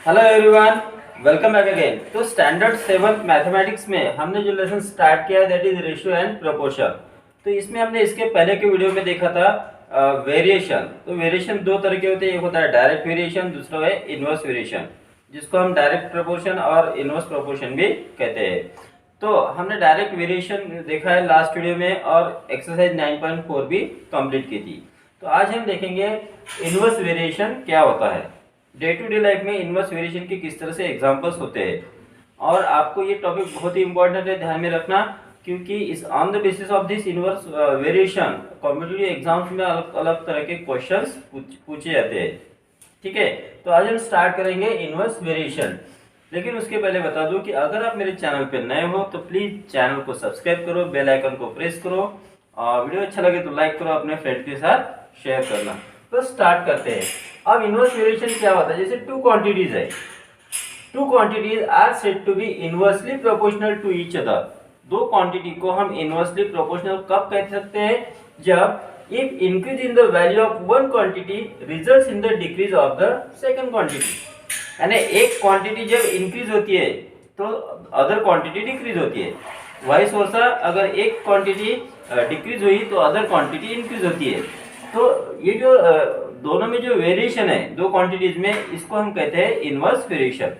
Hello everyone, welcome back again. तो standard 7 mathematics में हमने जो लेसन स्टार्ट किया that is ratio and proportion. तो इसमें हमने इसके पहले के वीडियो में देखा था वेरिएशन। तो वेरिएशन दो तरह के होते हैं, एक होता है डायरेक्ट वेरिएशन, दूसरा है इनवर्स वेरिएशन, जिसको हम डायरेक्ट प्रोपोर्शन और इनवर्स प्रोपोर्शन भी कहते हैं। तो हमने डायरेक्ट वेरिएशन देखा है लास्ट वीडियो में और एक्सरसाइज 9.4 भी कंप्लीट की थी। तो आज हम देखेंगे इनवर्स वेरिएशन क्या होता है। डे टू डे लाइफ में इनवर्स वेरिएशन के किस तरह से एग्जांपल्स होते हैं, और आपको ये टॉपिक बहुत ही इंपॉर्टेंट है, ध्यान में रखना, क्योंकि इस on the basis of this inverse variation competitive exams में अलग अलग तरह के क्वेश्चंस पूछे जाते हैं। ठीक है, तो आज हम स्टार्ट करेंगे इनवर्स वेरिएशन। लेकिन उसके पहले बता दूं कि अगर आप मेरे चैनल पर नए हो तो प्लीज चैनल को सब्सक्राइब करो, बेल आइकन को प्रेस करो, और वीडियो अच्छा लगे तो लाइक करो, अपने फ्रेंड के साथ शेयर करना। तो स्टार्ट करते हैं। अब इनवर्स वेरिएशन क्या होता है, जैसे टू क्वांटिटीज है, two quantities are said to be inversely proportional to each other. दो क्वांटिटी को हम इनवर्सली प्रोपोर्शनल कब कह सकते हैं, जब if increase in the value of one quantity results in the decrease of the second quantity. यानी एक क्वांटिटी जब इंक्रीज होती है तो अदर क्वांटिटी डिक्रीज होती है, वाइस वर्सा अगर एक क्वांटिटी डिक्रीज हुई तो अदर क्वांटिटी इंक्रीज होती है। तो ये जो दोनों में जो वेरिएशन है दो क्वांटिटीज में, इसको हम कहते हैं इनवर्स वेरिएशन।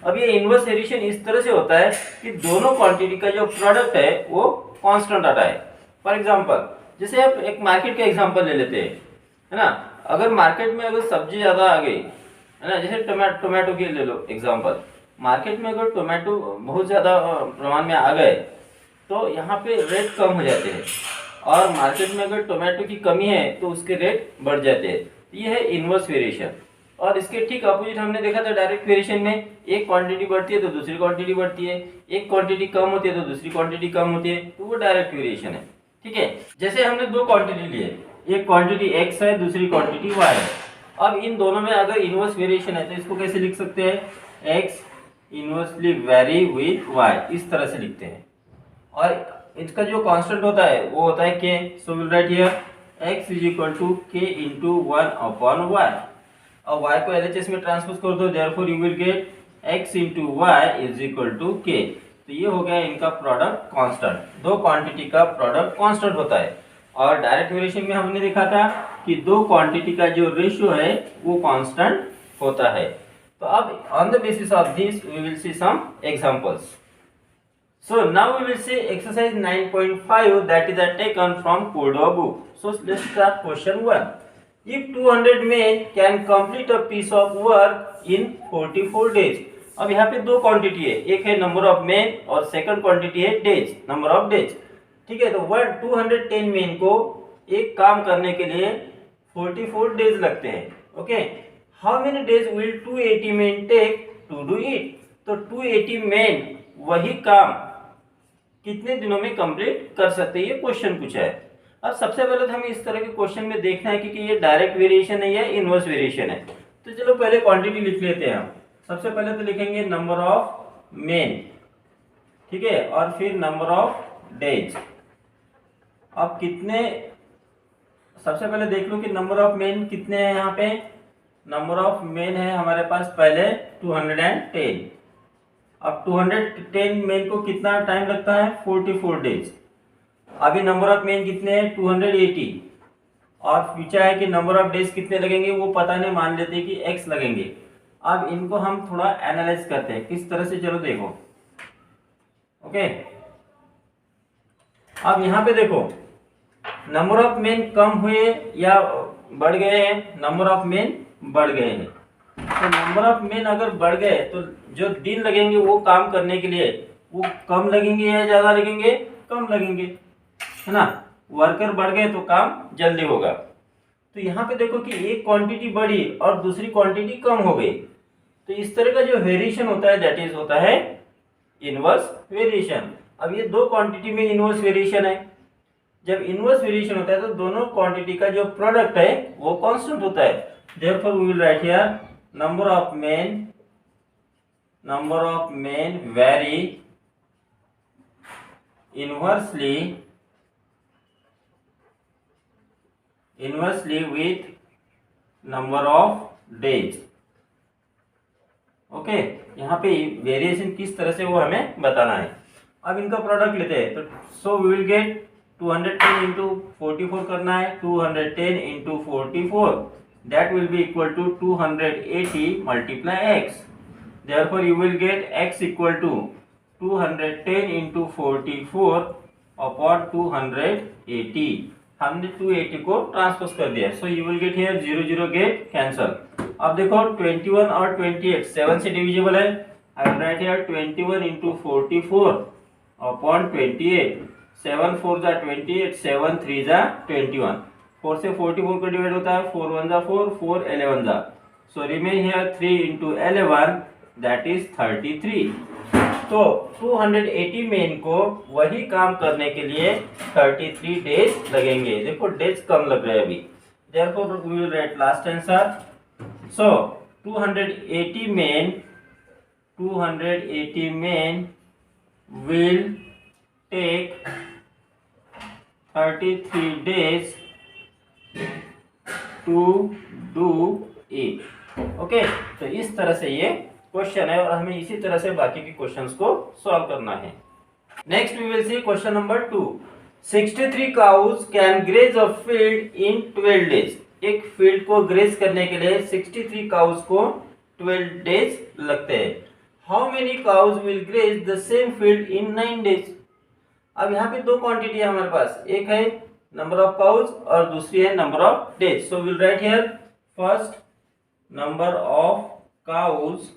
अब ये इनवर्स वेरिएशन इस तरह से होता है कि दोनों क्वांटिटी का जो प्रोडक्ट है वो कांस्टेंट आता है। फॉर एग्जांपल, जैसे आप एक मार्केट का एग्जांपल ले लेते हैं, है ना। अगर मार्केट में अगर सब्जी ज़्यादा आ गई, है ना, जैसे टोमेटो की ले लो एग्जांपल। मार्केट में अगर टोमेटो बहुत ज़्यादा प्रमाण में आ गए तो यहाँ पे रेट कम हो जाते हैं, और मार्केट में अगर टोमेटो की कमी है तो उसके रेट बढ़ जाते हैं। ये है इनवर्स वेरिएशन। और इसके ठीक अपोजिट हमने देखा था डायरेक्ट वेरिएशन में, एक क्वांटिटी बढ़ती है तो दूसरी क्वांटिटी बढ़ती है, एक क्वांटिटी कम होती है तो दूसरी क्वांटिटी कम होती है, तो वो डायरेक्ट वेरिएशन है। ठीक है, जैसे हमने दो क्वांटिटी लिए, एक क्वांटिटी एक्स है, दूसरी क्वांटिटी वाई है। अब इन दोनों में अगर इनवर्स वेरिएशन है तो इसको कैसे लिख सकते हैं, X inversely vary with Y, इस तरह से लिखते हैं। और इसका जो कांस्टेंट होता है वो होता है K. So will write here x is equal to K into 1/y। अब y को LHS में ट्रांसपोज कर दो, therefore you will get x into Y is equal to K. तो ये हो गया इनका प्रोडक्ट कांस्टेंट, दो क्वांटिटी का प्रोडक्ट कांस्टेंट होता है। और डायरेक्ट वेरिएशन में हमने देखा था कि दो क्वांटिटी का जो रेशियो है वो कांस्टेंट होता है। तो अब on the basis of this we will see some examples. So now we will see exercise 9.5 that is taken from Kodo book. So let's start question 1. If 200 men can complete a piece of work in 44 days. अब यहाँ पे दो quantity है, एक है number of main और second quantity है days, number of days. ठीक है, तो 210 मेन को एक काम करने के लिए 44 डेज लगते हैं। Okay, how many days will 280 men take to do it. तो 280 मेन वही काम कितने दिनों में कंप्लीट कर सकते हैं, ये क्वेश्चन पूछा है। अब सबसे पहले तो हमें इस तरह के क्वेश्चन में देखना है कि ये डायरेक्ट वेरिएशन है या इनवर्स वेरिएशन है। तो चलो पहले क्वांटिटी लिख लेते हैं हम। सबसे पहले तो लिखेंगे नंबर ऑफ मेन, ठीक है, और फिर नंबर ऑफ डेज। अब कितने, सबसे पहले देख लो कि नंबर ऑफ मेन कितने हैं। यहाँ पे नंबर ऑफ मेन है हमारे पास पहले 210। अब 210 मेन को कितना टाइम लगता है, 44 डेज। अभी नंबर ऑफ मेन कितने हैं, 280, और पूछा है कि नंबर ऑफ डेज कितने लगेंगे, वो पता नहीं, मान लेते हैं कि x लगेंगे। अब इनको हम थोड़ा एनालाइज करते हैं किस तरह से, चलो देखो। ओके, अब यहाँ पे देखो नंबर ऑफ मेन कम हुए या बढ़ गए हैं, नंबर ऑफ मेन बढ़ गए हैं। तो नंबर ऑफ मेन अगर बढ़ गए तो जो दिन लगेंगे वो काम करने के लिए वो कम लगेंगे या ज्यादा लगेंगे, कम लगेंगे, है ना। वर्कर बढ़ गए तो काम जल्दी होगा। तो यहाँ पे देखो कि एक क्वांटिटी बढ़ी और दूसरी क्वांटिटी कम हो गई, तो इस तरह का जो वेरिएशन होता है दैट इज होता है इनवर्स वेरिएशन। अब ये दो क्वांटिटी में इनवर्स वेरिएशन है। जब इनवर्स वेरिएशन होता है तो दोनों क्वांटिटी का जो प्रोडक्ट है वो कांस्टेंट होता है। Therefore we will write here number of men vary inversely with number of days. Okay, यहाँ पे वेरिएशन किस तरह से वो हमें बताना है। अब इनका प्रोडक्ट लेते हैं, तो so we will get 210 into 44 करना है, 210 into 44 that will be equal to 280 multiply X. Therefore, you will get x equal to 210 into 44 upon 280. हमने 280 को ट्रांसपोज कर दिया, so you will get here 0 0 get cancel. अब देखो 21 और 28 7 से डिविजिबल है। I will write here 21 into 44 upon 28। 7 4 जा 28, 7 3 जा 21। 4 से 44 को डिवाइड होता है, 4 1 जा 4, 4 11 जा, so remain here 3 into 11 that is 33। तो 280 में इनको वही काम करने के लिए 33 डेज लगेंगे। देखो डेज कम लग रहे हैं अभी, therefore we will write last answer. So 280 men will take 33 days to do it. Okay, तो इस तरह से ये क्वेश्चन है और हमें इसी तरह से बाकी के क्वेश्चंस को सॉल्व करना है। Next we will see question number 2। 63 cows can graze a field in 12 days. एक फील्ड को ग्रेज करने के लिए 63 काउज को 12 डेज लगते हैं। How many cows will graze the same field in 9 days. अब यहाँ पे दो क्वांटिटी है हमारे पास, एक है नंबर ऑफ काउज और दूसरी है number of days. So will write here first number of cause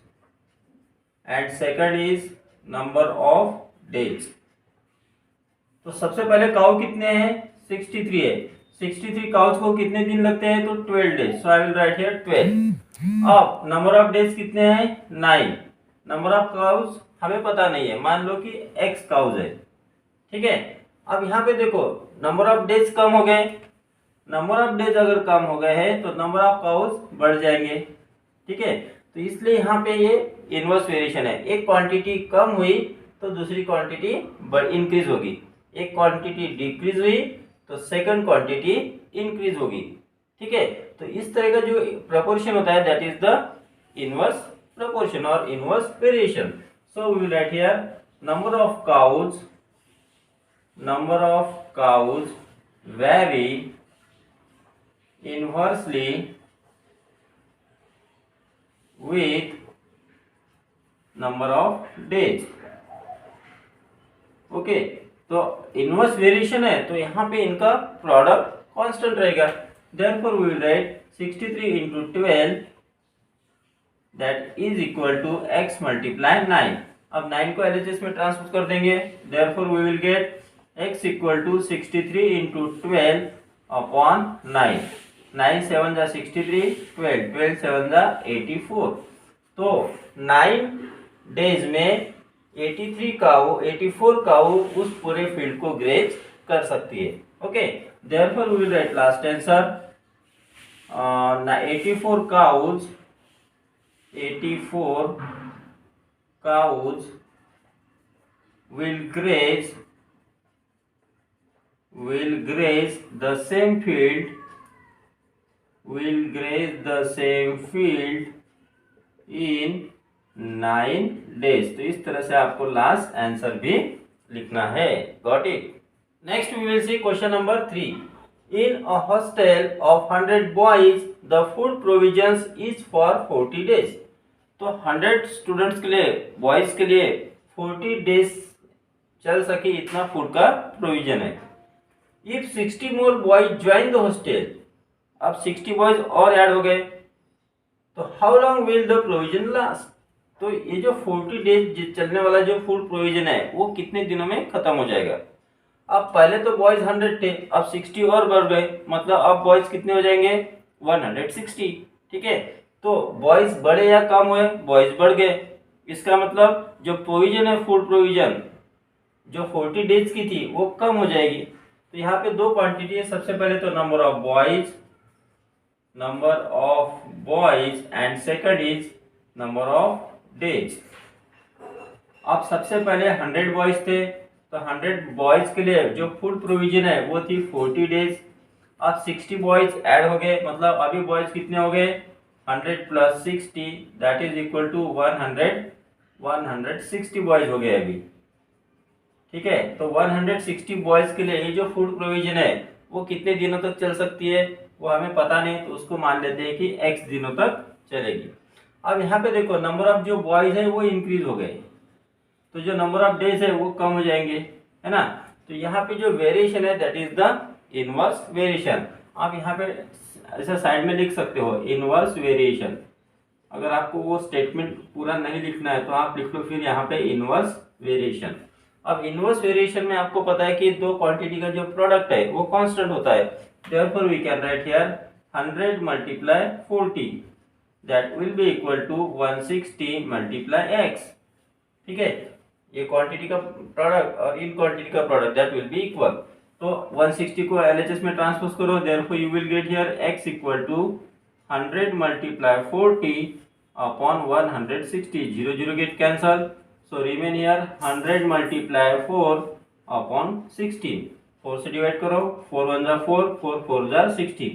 and second is number of days। तो सबसे पहले काउ कितने हैं, 63 है। 63 काउज को कितने दिन लगते हैं, तो 12 days, so I will write here 12। अब नंबर ऑफ डेज कितने हैं, 9। नंबर ऑफ काउज हमें पता नहीं है, मान लो कि x काउज है, ठीक है। अब यहाँ पे देखो नंबर ऑफ डेज कम हो गए, नंबर ऑफ डेज अगर कम हो गए हैं तो नंबर ऑफ काउज बढ़ जाएंगे, ठीक है। तो इसलिए यहाँ पे ये इनवर्स वेरिएशन है, एक क्वांटिटी कम हुई तो दूसरी क्वांटिटी इंक्रीज होगी, एक क्वांटिटी डिक्रीज हुई तो सेकंड क्वांटिटी इंक्रीज होगी, ठीक है। तो इस तरह का जो प्रोपोर्शन होता है that is the inverse proportion और inverse variation. So we will write here number of cows vary inversely with number of days। Okay, तो इनवर्स वेरिएशन है तो यहाँ पे इनका प्रोडक्ट कांस्टेंट रहेगा। Therefore we will write 63 into 12 that is equal to x multiply 9। अब 9 को LHS में ट्रांसपोज कर देंगे, therefore we will get x equal to 63 into 12 upon 9। 9 7 जा 63, 12 7 जा 84। तो 9 डेज में 84 काऊ उस पूरे फील्ड को ग्रेज कर सकती है। Okay, therefore we will write last answer 84 cows will graze the same field in 9 days। तो इस तरह से आपको लास्ट आंसर भी लिखना है। Got it. Next we will see question number 3। In a hostel of 100 boys the food provisions is for 40 days. तो 100 students के लिए, बॉयज के लिए 40 डेज चल सके इतना फूड का प्रोविजन है। If 60 more boys join the hostel, अब 60 बॉयज और ऐड हो गए तो how long will the provision last. तो ये जो 40 डेज चलने वाला जो फूड प्रोविजन है वो कितने दिनों में खत्म हो जाएगा। अब पहले तो बॉयज 100 थे, अब 60 और बढ़ गए, मतलब अब बॉयज कितने हो जाएंगे 160, ठीक है। तो बॉयज बढ़े या कम हुए, बॉयज बढ़ गए, इसका मतलब जो प्रोविजन है फूड प्रोविजन जो 40 डेज की थी वो कम हो जाएगी। तो यहाँ पे दो क्वांटिटी है, सबसे पहले तो number of boys and second is number of days. अब सबसे पहले 100 बॉयज थे तो 100 बॉयज के लिए जो फूड प्रोविजन है वो थी 40 डेज। अब 60 बॉयज ऐड हो गए, मतलब अभी बॉयज कितने हो गए 100 plus 60 that is equal to 160 boys हो गए अभी। ठीक है, तो 160 बॉयज के लिए ये जो फूड प्रोविजन है वो कितने दिनों तक चल सकती है वो हमें पता नहीं, तो उसको मान लेते हैं कि x दिनों तक चलेगी। अब यहाँ पे देखो नंबर ऑफ जो बॉयज है वो इंक्रीज हो गए, तो जो नंबर ऑफ डेज है वो कम हो जाएंगे, है ना। तो यहाँ पे जो वेरिएशन है that is the inverse variation. आप यहाँ पे ऐसा साइड में लिख सकते हो इनवर्स वेरिएशन। अगर आपको वो स्टेटमेंट पूरा नहीं लिखना है तो आप लिख लो फिर यहाँ पे इनवर्स वेरिएशन। अब इनवर्स वेरिएशन में आपको पता है कि दो क्वांटिटी का जो प्रोडक्ट है वो कांस्टेंट होता है, therefore we can write here 100 multiply 40 that will be equal to 160 multiply x। ठीक है, ये क्वांटिटी का प्रोडक्ट और इन क्वांटिटी का product that will be equal. तो 160 को LHS में ट्रांसपोज करो, therefore you will get here x equal to 100 multiply 40 upon 160, 0 0 get cancel, so remain here 100 multiply 4 upon 16, 4 से डिवाइड करो, 4 1 जा 4, 4 4 जा 16,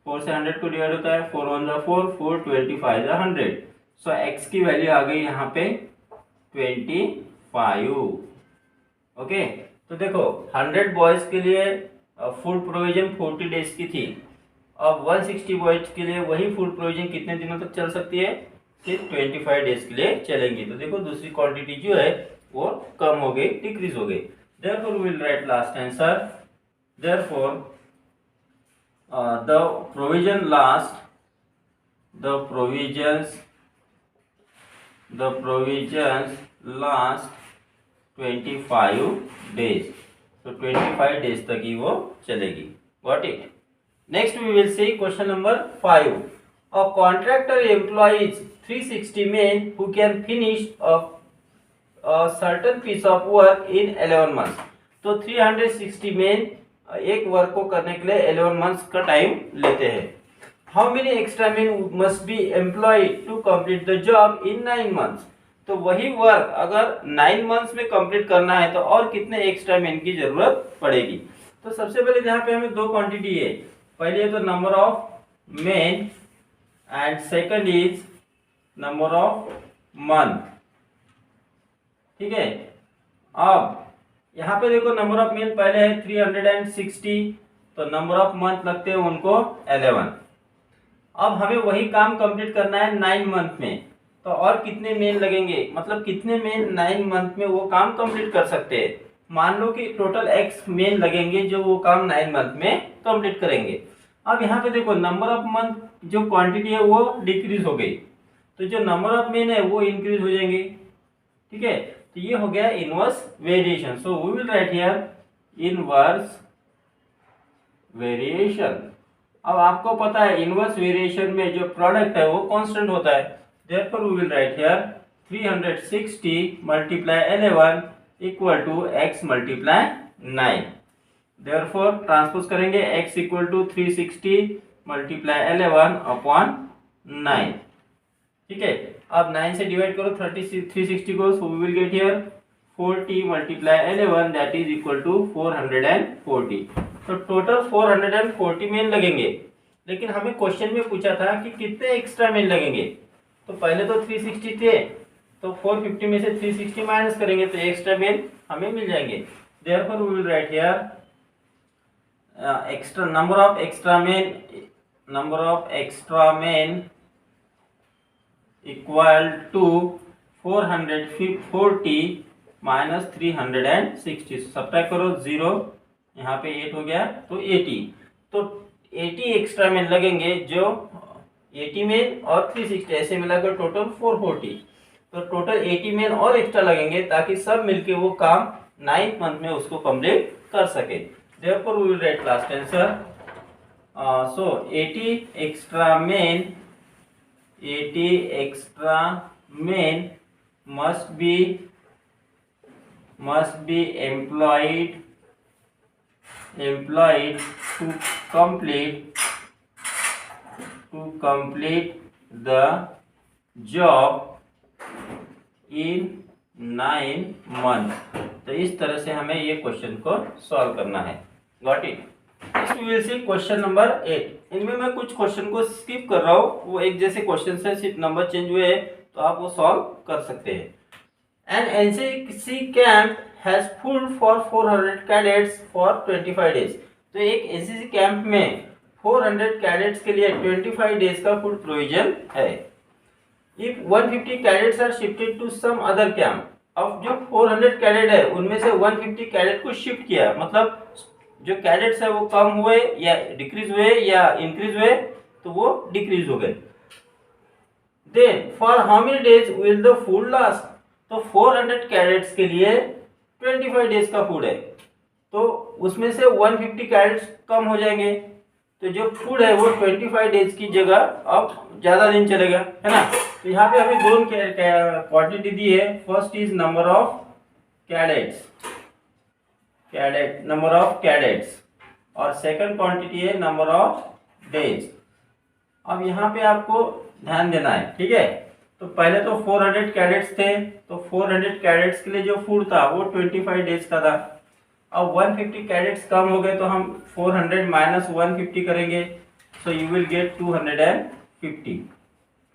4 से 100 को डिवाइड होता है, 4 1 जा 4, 4 25 जा 100, सो x की वैल्यू आ गई यहाँ पे 25। ओके, तो देखो 100 बॉयज के लिए फूड प्रोविजन 40 डेज की थी, अब 160 बॉयज के लिए वही फूड प्रोविजन कितने दिनों तक चल सकती है, सिर्फ 25 डेज के लिए चलेंगी। तो देखो दूसरी क्वांटिटी जो है वो कम हो गई, डिक्रीज हो गई। Therefore we will write last answer, therefore the provision last, the provisions last 25 days, तो 25 डेज तक ही वो चलेगी। Got it. Next we will see question number 5। A contractor employs 360 men who can finish a certain piece of work in 11 months. तो 360 men एक work को करने के लिए 11 months का टाइम लेते हैं। How many extra men must be employed to complete the job in 9 months? तो वही वर्क अगर 9 months में कंप्लीट करना है तो और कितने एक्स्ट्रा मैन की जरूरत पड़ेगी। तो सबसे पहले यहाँ पे हमें दो क्वांटिटी है, पहले तो number of man and second is number of month। ठीक है, अब यहाँ पे देखो नंबर ऑफ मैन पहले है 360, तो नंबर ऑफ मंथ लगते हैं उनको 11। अब हमें वही काम कंप्लीट करना है 9 मंथ में, तो और कितने मैन लगेंगे, मतलब कितने मैन 9 मंथ में वो काम कंप्लीट कर सकते हैं। मान लो कि टोटल x मैन लगेंगे जो वो काम 9 मंथ में कंप्लीट करेंगे। अब यहाँ पे देखो नंबर ऑफ मंथ जो क्वांटिटी है वो डिक्रीज हो गई, तो जो नंबर ऑफ मैन है वो इंक्रीज हो जाएंगे। ठीक है, तो ये हो गया inverse variation. So we will write here inverse variation. अब आपको पता है इनवर्स वेरिएशन में जो प्रोडक्ट है वो कांस्टेंट होता है, therefore we will write here 360 multiply 11 equal to x multiply 9। Therefore transpose करेंगे x equal to 360 multiply 11 upon 9। ठीक है, अब 9 से डिवाइड करो 360 को, so we will get here 40 multiply 11 that is equal to 440। तो टोटल 440 मेन लगेंगे, लेकिन हमें क्वेश्चन में पूछा था कि कितने एक्स्ट्रा मेन लगेंगे। तो पहले तो 360 थे, तो 450 में से 360 माइनस करेंगे तो एक्स्ट्रा मेन हमें मिल जाएंगे। Therefore we will write here extra number of extra men equal to 440 minus 360, subtract करो 0, यहाँ पे 8 हो गया तो 80, तो 80 एक्स्ट्रा मैन लगेंगे, जो 80 मैन और 360 ऐसे मिलाकर टोटल 440, तो टोटल 80 मैन और एक्स्ट्रा लगेंगे ताकि सब मिलके वो काम 9th मंथ में उसको कंप्लीट कर सके। Therefore, we will write last answer. So 80 extra men must be employed to complete the job in 9 months। तो इस तरह से हमें ये क्वेश्चन को सॉल्व करना है। Got it. Next we will see question number 8। इनमें मैं कुछ क्वेश्चन को स्किप कर रहा हूँ, वो एक जैसे क्वेश्चन है, सिर्फ नंबर चेंज हुए हैं, तो आप वो सॉल्व कर सकते हैं। An NCC camp has food for 400 cadets for 25 days. तो एक एनसीसी कैंप में 400 कैडेट्स के लिए 25 डेज का फूड प्रोविजन है। If 150 cadets are shifted to some other camp, अब जो 400 कैडेट है उनमें से 150 कैडेट को शिफ्ट किया, मतलब जो कैडेट्स है वो कम हुए या डिक्रीज हुए या इंक्रीज हुए, तो वो डिक्रीज हो गए। Then for how many days will the food last? तो 400 कैडेट्स के लिए 25 डेज का फूड है, तो उसमें से 150 कैडेट्स कम हो जाएंगे, तो जो फूड है वो 25 डेज की जगह अब ज्यादा दिन चलेगा, है ना। तो यहाँ पे हमें दोनों क्वांटिटी दी है। First is number of cadets, number of cadets, और सेकंड क्वांटिटी है नंबर ऑफ डेज। अब यहाँ पे आपको ध्यान देना है, ठीक है। तो पहले तो 400 कैडेट्स थे, तो 400 कैडेट्स के लिए जो फूड था वो 25 डेज का था। अब 150 कैडेट्स कम हो गए, तो हम 400 माइनस 150 करेंगे, सो यू विल गेट 250।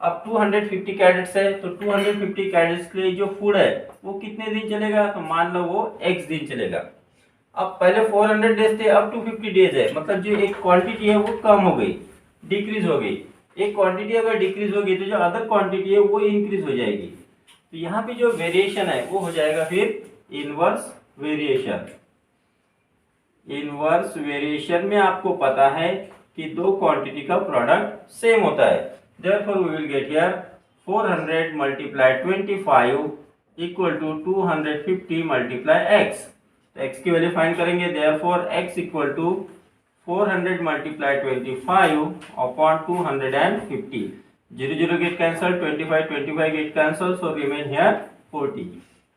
अब 250 कैडेट्स है, तो 250 कैडेट्स के लिए जो फूड है वो कितने दिन चलेगा? तो मान लो वो x दिन चलेगा। अब पहले 400 डेज थे, अब 250 डेज है, मतलब जो एक क्वांटिटी है वो कम हो गई, डिक्रीज हो गई। एक क्वांटिटी अगर डिक्रीज होगी तो जो अदर क्वांटिटी है वो इंक्रीज हो जाएगी। तो यहाँ पे जो वेरिएशन है वो हो जाएगा फिर इनवर्स वेरिएशन। इनवर्स वेरिएशन में आपको पता है कि दो क्वांटिटी का प्रोडक्ट सेम होता है, therefore we will get here 400 multiply 25 equal to 250 multiply x। तो x की वैल्यू फाइंड करेंगे, therefore x equal to 400 multiply 25 upon 250। 0 0 get cancel, 25 get cancel, so remain here 40।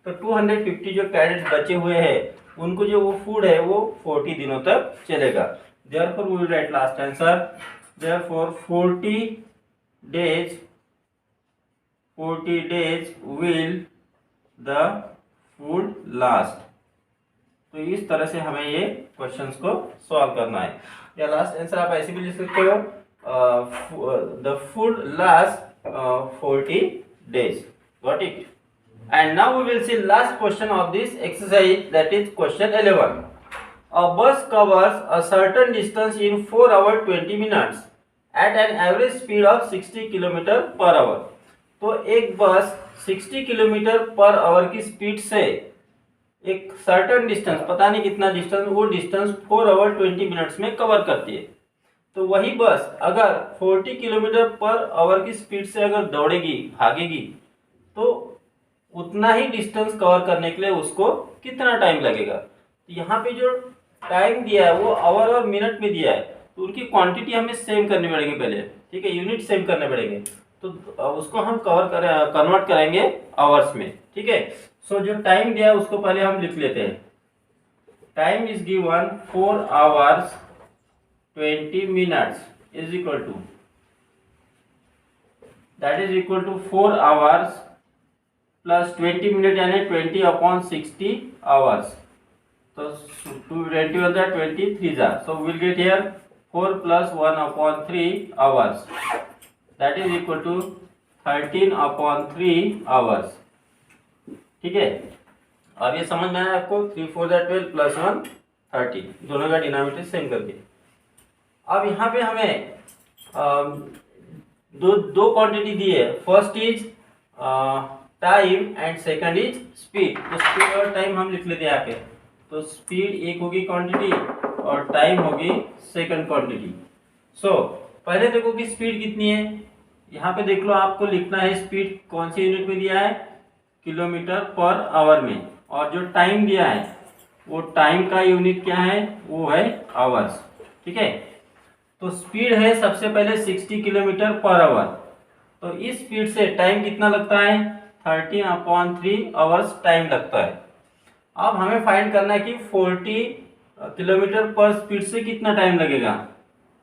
तो 250 जो कैरेट्स बचे हुए हैं उनको जो वो फूड है वो 40 दिनों तक चलेगा। Therefore we will write last answer, therefore 40 days will the food last। तो इस तरह से हमें ये क्वेश्चंस को सॉल्व करना है। या लास्ट आंसर आप ऐसे भी लिख सकते हो, the food last 40 days। Got it? And now we will see last question of this exercise, that is question 11। A bus covers a certain distance in 4 hours 20 minutes at an average speed of 60 km per hour। तो एक बस 60 kilometre per hour की speed से एक certain distance, पता नहीं कितना distance, वो डिस्टेंस 4 आवर 20 मिनट्स में कवर करती है। तो वही बस अगर 40 किलोमीटर पर आवर की स्पीड से अगर दौड़ेगी, भागेगी, तो उतना ही डिस्टेंस कवर करने के लिए उसको कितना टाइम लगेगा। तो यहाँ पे जो टाइम दिया है वो आवर और मिनट में दिया है, तो उनकी क्वांटिटी हमें सेम करनी पड़ेगी पहले, ठीक है, यूनिट सेम करने पड़ेंगे। तो उसको हम कन्वर्ट करेंगे आवर्स में, ठीक है। सो जो टाइम दिया है उसको पहले हम लिख लेते हैं। Time is given 4 hours 20 minutes is equal to, that is equal to 4 hours plus 20 minute यानी 20 अपॉन 60 आवर्स। तो 20 होता है 23 जा, so will get here 4 plus 1 upon 3 hours, that is equal to 13 upon 3 hours, ठीक है। अब ये समझ में आया आपको? 3 4 12 प्लस 1 30, दोनों का डिनोमिनेटर सेम करके। अब यहाँ पे हमें दो क्वांटिटी दी है, first is time and second is speed. तो स्पीड और टाइम हम लिख लेते हैं यहाँ पे। तो स्पीड एक होगी क्वांटिटी और टाइम होगी सेकंड क्वांटिटी। सो पहले देखो कि स्पीड कितनी है, यहाँ पे देख लो, आपको लिखना है स्पीड कौन सी यूनिट में दिया है, किलोमीटर पर आवर में, और जो टाइम दिया है वो टाइम का यूनिट क्या है, वो है आवर्स, ठीक है। तो स्पीड है सबसे पहले 60 किलोमीटर पर आवर, तो इस स्पीड से टाइम कितना लगता है, 13/3 आवर्स टाइम लगता है। अब हमें फाइंड करना है कि 40 किलोमीटर पर स्पीड से कितना टाइम लगेगा,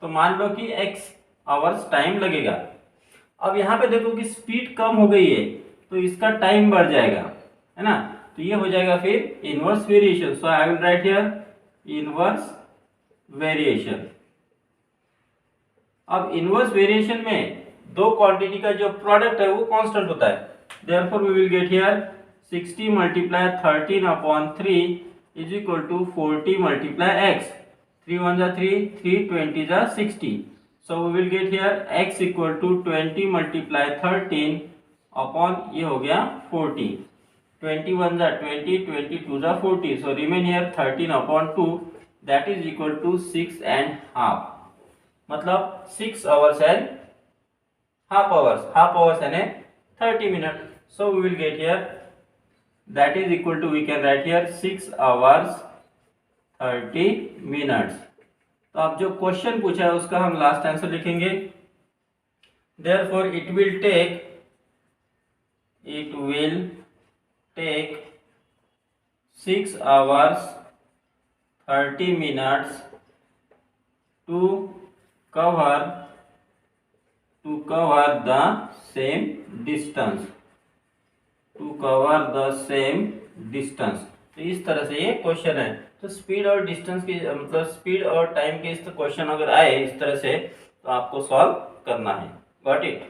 तो मान लो कि x आवर्स टाइम लगेगा। अब यहाँ पे देखो कि स्पीड कम हो गई है तो इसका टाइम बढ़ जाएगा, है ना। तो ये हो जाएगा फिर inverse variation. So I will write here inverse variation. अब इनवर्स वेरिएशन में दो क्वांटिटी का जो प्रोडक्ट है वो कांस्टेंट होता है, therefore we will get here 60 multiply 13 upon 3 is equal to 40 multiply x। 3 1 जा 3, 3 20 जा 60, so we will get here x equal to 20 multiply 13 upon ये हो गया 40। 21 जा 20, 22 जा 40, so remain here 13 upon 2 that is equal to 6 and half, मतलब 6 hours and half hours and 30 minutes, so we will get here that is equal to, we can write here 6 hours 30 minutes। तो अब जो question पूछा है उसका हम last answer लिखेंगे, therefore it will take 6 hours 30 minutes to cover the same distance, तो इस तरह से ये क्वेश्चन है। तो स्पीड और डिस्टेंस की मतलब स्पीड और टाइम के इस क्वेश्चन अगर आए इस तरह से तो आपको सॉल्व करना है। Got it.